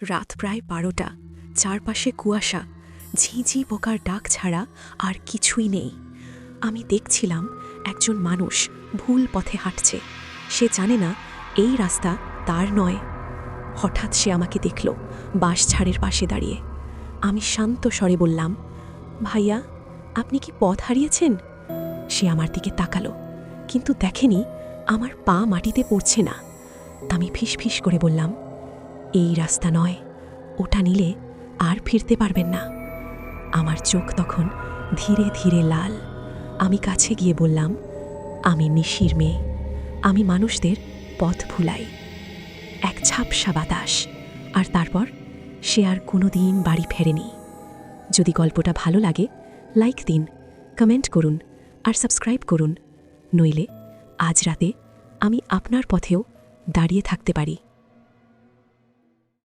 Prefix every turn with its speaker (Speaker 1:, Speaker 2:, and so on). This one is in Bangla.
Speaker 1: রাত প্রায় ১২টা। চারপাশে কুয়াশা, ঝিঁঝি পোকার ডাক ছাড়া আর কিছুই নেই। আমি দেখছিলাম একজন মানুষ ভুল পথে হাঁটছে। সে জানে না এই রাস্তা তার নয়। হঠাৎ সে আমাকে দেখল বাঁশঝাড়ের পাশে দাঁড়িয়ে। আমি শান্ত স্বরে বললাম, ভাইয়া, আপনি কি পথ হারিয়েছেন? সে আমার দিকে তাকালো, কিন্তু দেখেনি আমার পা মাটিতে পড়ছে না। আমি ফিসফিস করে বললাম, এই রাস্তা নয়, ওটা নিলে আর ফিরতে পারবেন না। আমার চোখ তখন ধীরে ধীরে লাল। আমি কাছে গিয়ে বললাম, আমি নিশির মেয়ে, আমি মানুষদের পথ ভুলাই। এক ঝাপসা বাতাস, আর তারপর সে আর কোনোদিন বাড়ি ফেরেনি। যদি গল্পটা ভালো লাগে, লাইক দিন, কমেন্ট করুন আর সাবস্ক্রাইব করুন। নইলে আজ রাতে আমি আপনার পথেও দাঁড়িয়ে থাকতে পারি।